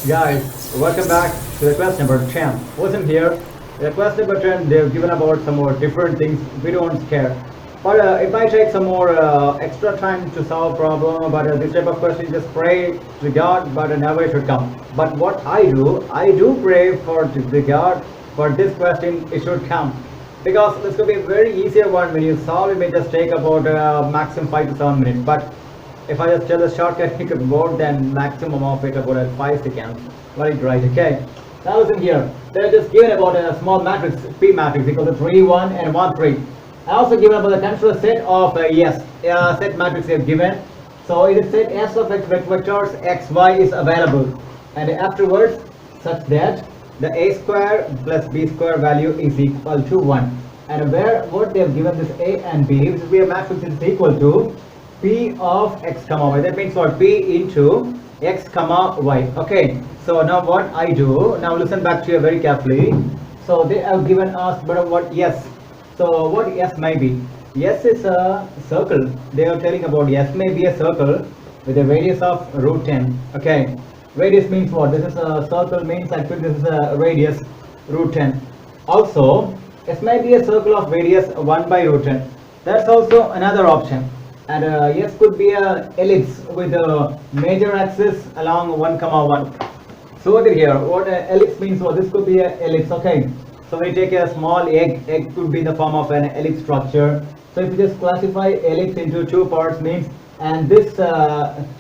Guys, welcome back to the question number 10. Listen here, the question number 10, they've given about some more different things. We don't care. But it might take some more extra time to solve problem, but this type of question, just pray to God, but never it should come. But what I do pray for the God, for this question, it should come. Because this could be a very easier one. When you solve it, may just take about maximum 5 to 7 minutes. But if I just tell the shortcut, you could more than maximum of it about 5 seconds. Right, right, okay. Now listen here. They're just given about a small matrix, P matrix equal to 3, 1 and 1, 3. I also given about the control set of set matrix they have given. So it is set S of x vectors x, y is available. And afterwards, such that the a square plus b square value is equal to 1. And where what they have given this a and b, which is a matrix is equal to p of x comma y. That means what? P into x comma y. Okay, so now what I do, now listen back to you very carefully. So they have given us but what yes. So what S may be? S is a circle. They are telling about S may be a circle with a radius of root 10. Okay, radius means what? This is a circle means actually this is a radius root 10. Also S may be a circle of radius 1 by root 10. That's also another option. And S could be a ellipse with a major axis along 1 comma 1. So what here? What ellipse means? What this could be a ellipse. Okay. So we take a small egg could be in the form of an ellipse structure. So if you just classify ellipse into two parts means, and this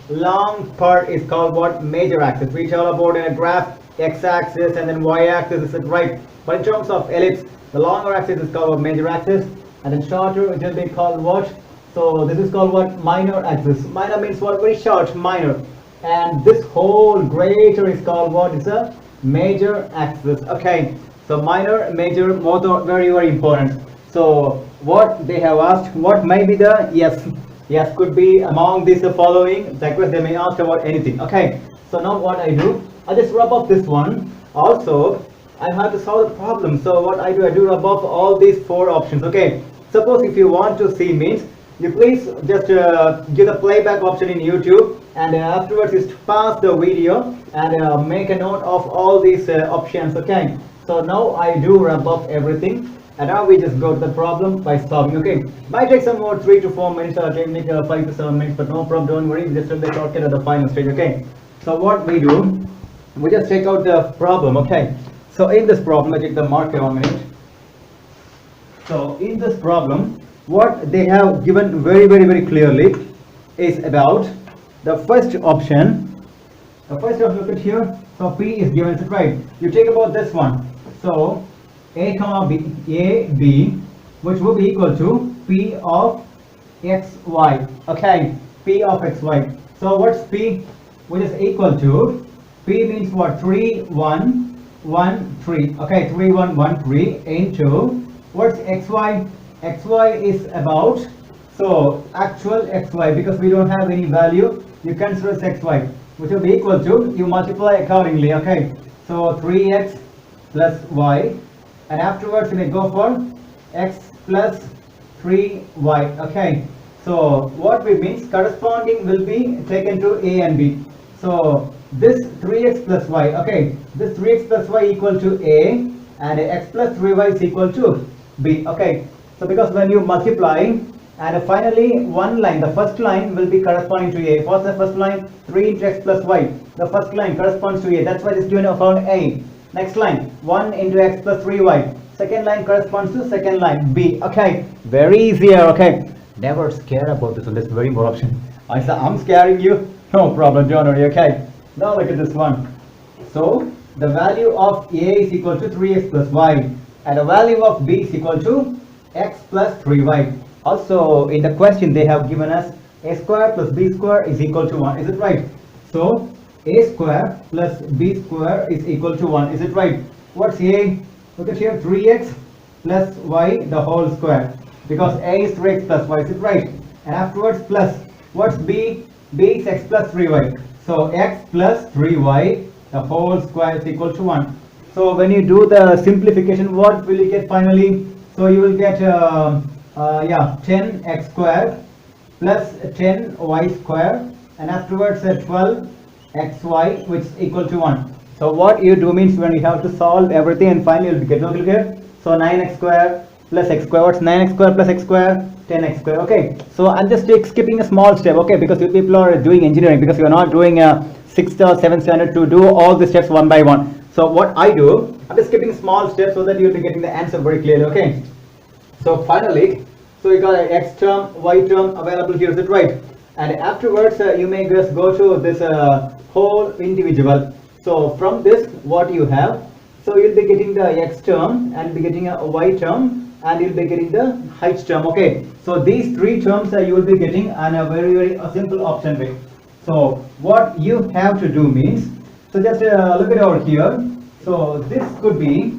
long part is called what? Major axis. We tell about in a graph x-axis and then y-axis is right. But in terms of ellipse, the longer axis is called what? Major axis, and then shorter it will be called what? So this is called what? Minor axis. Minor means what? Very short, minor. And this whole greater is called what? It's a major axis. Okay. So minor, major, both are very, very important. So what they have asked, what may be the yes? Yes could be among these following. Like they may ask about anything. Okay. So now what I do, I just rub off this one. Also, I have to solve the problem. So what I do rub off all these four options. Okay. Suppose if you want to see means, you please just give the playback option in YouTube, and afterwards just pause the video and make a note of all these options. Okay. So now I do wrap up everything, and now we just go to the problem by solving. Okay, might take some more 3 to 4 minutes, or take 5 to 7 minutes, but no problem. Don't worry, we just do the shortcut at the final stage. Okay, so what we do, we just check out the problem. Okay, so in this problem, I take the marker 1 minute. So in this problem, what they have given very, very, very clearly is about the first option. The first option, look at here. So P is given, is it right? You take about this one. So a comma b, a b, which will be equal to p of x y. Okay, p of x y. So what's p? Which is equal to p means what? 3 1 1 3. Okay, 3 1 1 3 into what's xy? Xy is about, so actual xy, because we don't have any value, you consider as xy, which will be equal to, you multiply accordingly. Okay, so 3x plus y, and afterwards we go for x plus 3y. Okay, so what we means corresponding will be taken to a and b. So this 3x plus y, okay, this 3x plus y equal to a, and x plus 3y is equal to b. Okay, so because when you multiply, and finally one line, the first line will be corresponding to a. What's the first line? 3 into x plus y. The first line corresponds to a. That's why this given found a. Next line, 1 into x plus 3y. Second line corresponds to second line, b. Okay, very easy here. Okay, never scared about this one. This is very more option. I said I'm scaring you. No problem, don't worry. Okay, now look at this one. So the value of a is equal to 3x plus y, and the value of b is equal to x plus 3y. Also in the question they have given us a square plus b square is equal to 1. Is it right? So a square plus b square is equal to 1. Is it right? What's a? Look at here, 3x plus y the whole square, because a is 3x plus y. Is it right? And afterwards plus, what's b? B is x plus 3y. So x plus 3y the whole square is equal to 1. So when you do the simplification, what will you get finally? So you will get 10x square plus 10y square, and afterwards 12xy, which is equal to 1. So what you do means when you have to solve everything and finally you'll get look here. So 9x square plus x square. What's 9x square plus x square? 10x square. Okay. So I'm just skipping a small step. Okay, because you people are doing engineering, because you're not doing a 6th or 7th standard to do all the steps one by one. So what I do, I'm just skipping small steps so that you'll be getting the answer very clearly. Okay. So finally, so you got an x term, y term available here. Is it right? And afterwards, you may just go to this whole individual. So from this, what you have, so you'll be getting the x term and be getting a y term and you'll be getting the h term. Okay. So these three terms you will be getting on a very simple option way. So what you have to do means, so just look at over here. So this could be,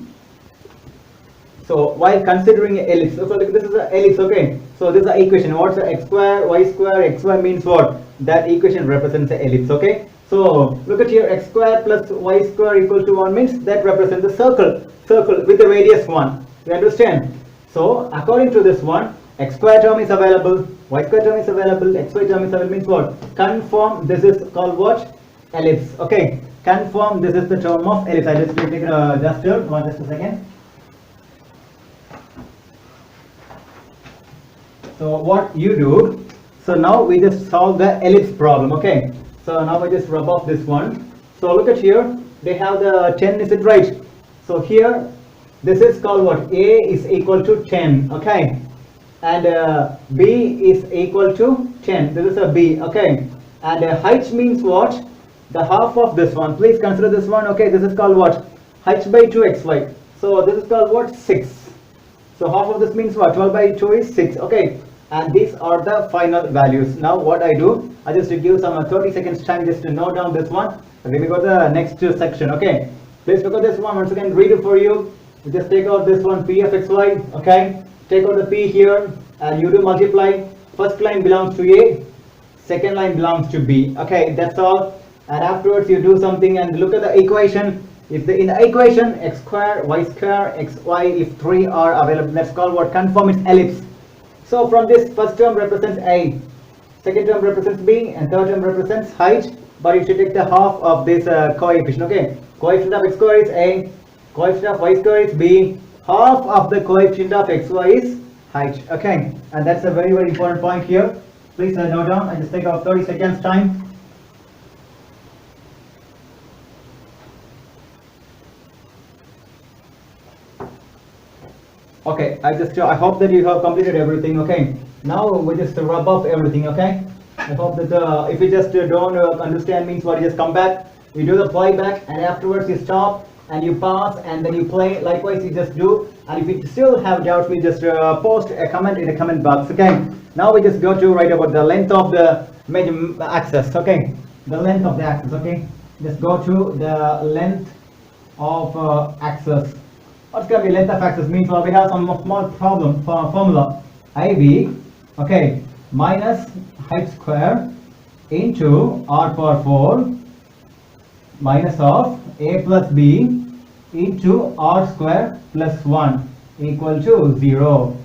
so while considering an ellipse, so this is an ellipse, okay. So this is the equation. What's the x square, xy means what? That equation represents the ellipse, okay. So look at here, x square plus y square equal to 1 means that represents the circle with the radius 1. You understand? So according to this one, x square term is available, y square term is available, xy term is available means what? Confirm this is called what? Ellipse, okay. Confirm this is the term of ellipse. I just take it just a second. So what you do, so now we just solve the ellipse problem, okay. So now we just rub off this one. So look at here, they have the 10, is it right? So here, this is called what? A is equal to 10, okay. And B is equal to 10, this is a B, okay. And h means what? The half of this one, please consider this one, okay. This is called what? H by 2 xy. So this is called what? 6. So half of this means what? 12 by 2 is 6, okay. And these are the final values. Now what I do, I just give some 30 seconds time just to note down this one. And then we go to the next section, okay. Please look at this one once again, read it for you. You just take out this one, p of xy, okay. Take out the p here and you do multiply. First line belongs to A, second line belongs to B, okay. That's all. And afterwards you do something and look at the equation. If in the equation x square, xy, if 3 are available, let's call what? Confirm its ellipse. So from this, first term represents A, second term represents B, and third term represents height. But you should take the half of this coefficient, okay. Coefficient of x square is A, coefficient of y square is B, half of the coefficient of xy is height, okay. And that's a very important point here. Please note down. I just take out 30 seconds time. Okay, I hope that you have completed everything, okay. Now we just rub off everything, okay. I hope that if you just don't understand means what, you just come back, you do the playback, and afterwards you stop and you pause and then you play. Likewise you just do, and if you still have doubts, we just post a comment in the comment box, okay. Now we just go to write about the length of the axis, okay. The length of the axis, okay. Just go to the length of axis. What's going to be length of axis means, well, we have some small formula. AB, okay, minus h square into r power 4 minus of a plus b into r square plus 1 equal to 0.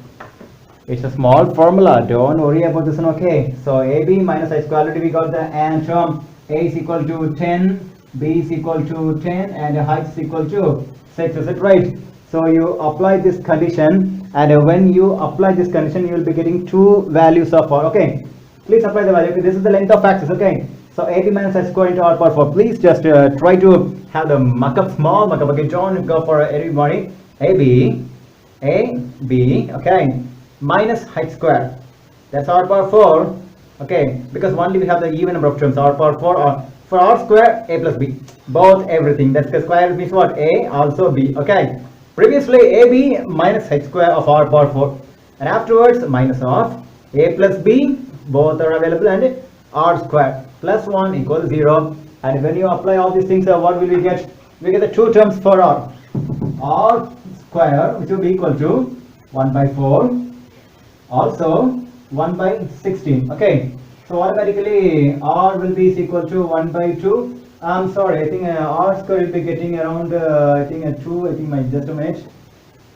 It's a small formula, don't worry about this one, okay. So AB minus h square, already we got the term. A is equal to 10, B is equal to 10, and height is equal to 6, is it right? So you apply this condition, and when you apply this condition, you will be getting two values of r, okay. Please apply the value, okay. This is the length of axis, okay. So AB minus h square into r power 4. Please just try to have the small markup, okay. Don't go for everybody. AB, okay, minus h square. That's r power 4, okay. Because only we have the even number of terms, r power 4 or for r square, a plus b. Both everything. That's the square means what? A also b, okay. Previously AB minus h square of r power 4, and afterwards minus of a plus b, both are available, and r square plus 1 equals 0. And when you apply all these things, what will we get? We get the two terms for r square, which will be equal to 1 by 4, also 1 by 16, okay. So automatically r will be equal to 1 by 2. I'm sorry, I think r square will be getting around I think 2, I think just a minute.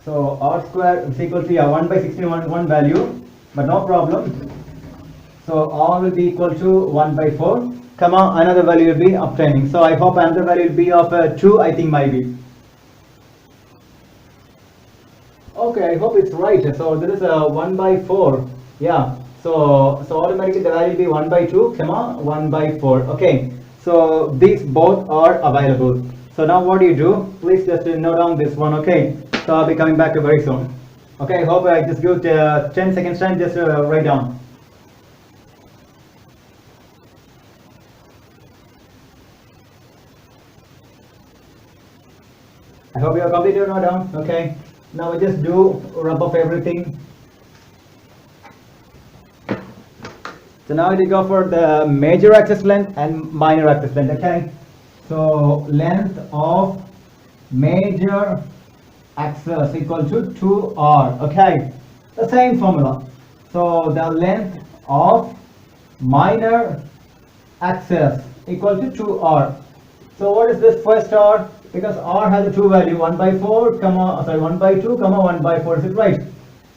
So r square is equal to 1 by 16, one value, but no problem. So r will be equal to 1 by 4, comma, another value will be obtaining. So I hope another value will be of 2, I think might be. Okay, I hope it's right. So this is a 1 by 4. Yeah. So automatically the value will be 1 by 2, comma 1 by 4. Okay. So these both are available. So now what do you do? Please just note down this one. Okay. So I'll be coming back to very soon. Okay. I hope I just give 10 seconds time. Just write down. I hope you are completed your note down. Okay. Now we just do rub off everything. So now we go for the major axis length and minor axis length. Okay. So length of major axis equal to 2r. Okay. The same formula. So the length of minor axis equal to 2r. So what is this first r? Because r has a 2 value, 1 by 4, 1 by 2, 1 by 4, is it right?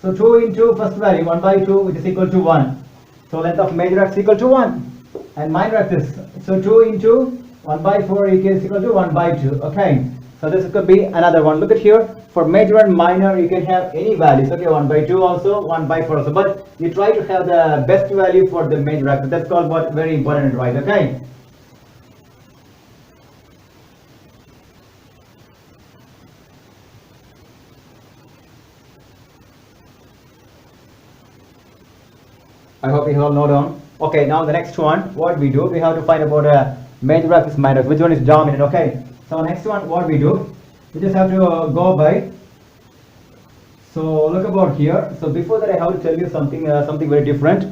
So 2 into first value, 1 by 2, which is equal to 1. So length of major axis equal to 1. And minor axis, so 2 into 1 by 4 is equal to 1 by 2. Okay, so this could be another one. Look at here, for major and minor, you can have any values. Okay, 1 by 2 also, 1 by 4 also. But you try to have the best value for the major axis. That's called what very important, right? Okay. I hope you all know down. Okay, now the next one, what we do, we have to find about a major axis minor, which one is dominant. Okay, so next one, what we do, we just have to go by. So look about here. So before that, I have to tell you something, something very different.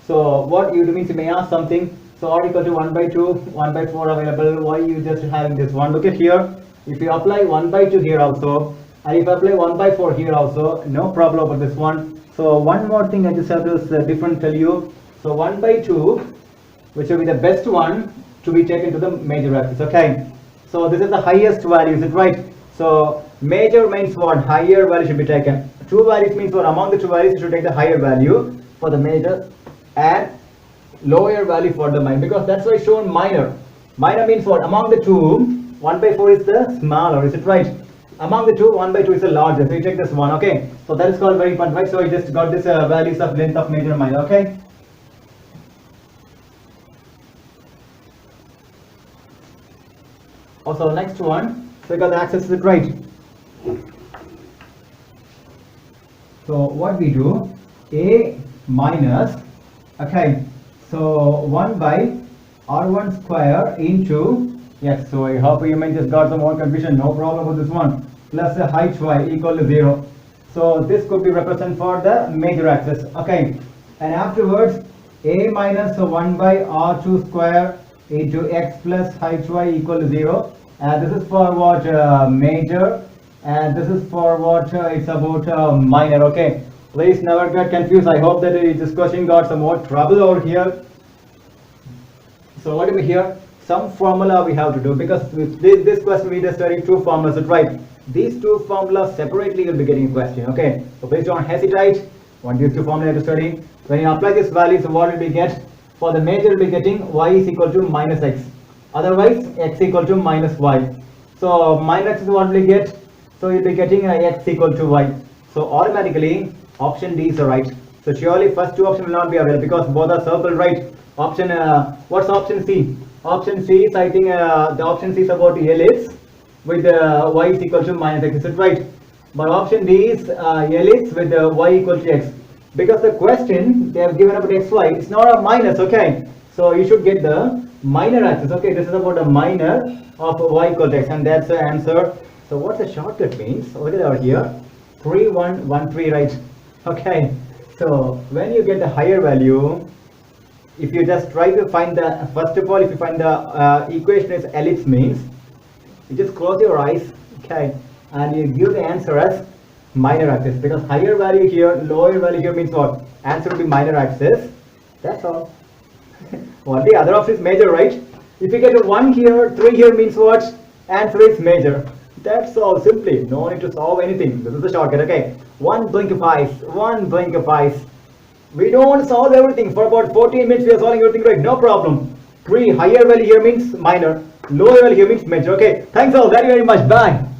So what you do means you may ask something. So r equal to 1 by 2, 1 by 4 available. Why you just having this one? Look at here. If you apply 1 by 2 here also, and if I apply 1 by 4 here also, no problem about this one. So one more thing I just have to different tell you. So 1 by 2, which will be the best one to be taken to the major axis. Okay. So this is the highest value, is it right? So major means what? Higher value should be taken. Two values means what? Among the two values, you should take the higher value for the major and lower value for the minor, because that's why shown minor. Minor means what? Among the two, 1 by 4 is the smaller, is it right? Among the two, 1 by 2 is the larger. So you take this one, okay? So that is called very important, right? So you just got this values of length of major and minor, okay? Also next one, so you got the axis, is it right? So what we do, a minus, okay, so 1 by r1 square into, yes, so I hope you may just got some more confusion, no problem with this one, plus the height y equal to 0. So this could be represented for the major axis, okay, and afterwards a minus 1 by r2 square into x plus height y equal to 0, and this is for what? Major, and this is for what? It's about minor, okay? Please never get confused. I hope that this question got some more trouble over here. So what do we here? Some formula we have to do, because with this question we just studied two formulas, right? These two formulas separately you'll be getting a question, okay? So please don't hesitate. Want these two formulas to study. When you apply this value, so what will we get? For the major, we'll be getting y is equal to minus x. Otherwise, x equal to minus y. So minus x is what we get. So you'll be getting x equal to y. So automatically, option D is right. So surely first two options will not be available because both are circle, right? Option, what's option C? Option C is, I think, the option C is about ellipse with y is equal to minus x, is it right? But option D is ellipse with y equal to x. Because the question they have given about xy, it's not a minus, okay? So you should get the minor axis, okay? This is about a minor of y equal to x, and that's the answer. So what the shortcut means, look at over here, 3113, right? Okay, so when you get the higher value, if you just try to find the, first of all, if you find the equation is ellipse means, you just close your eyes, okay, and you give the answer as minor axis, because higher value here, lower value here means what? Answer will be minor axis. That's all. Well, the other option is major, right? If you get a 1 here, 3 here means what? Answer is major. That's all, simply. No need to solve anything. This is the shortcut, okay? One blink of eyes. One blink of eyes. We don't solve everything. For about 14 minutes we are solving everything, right? No problem. 3 higher value here means minor, lower value here means major. Okay, thanks all very much. Bye.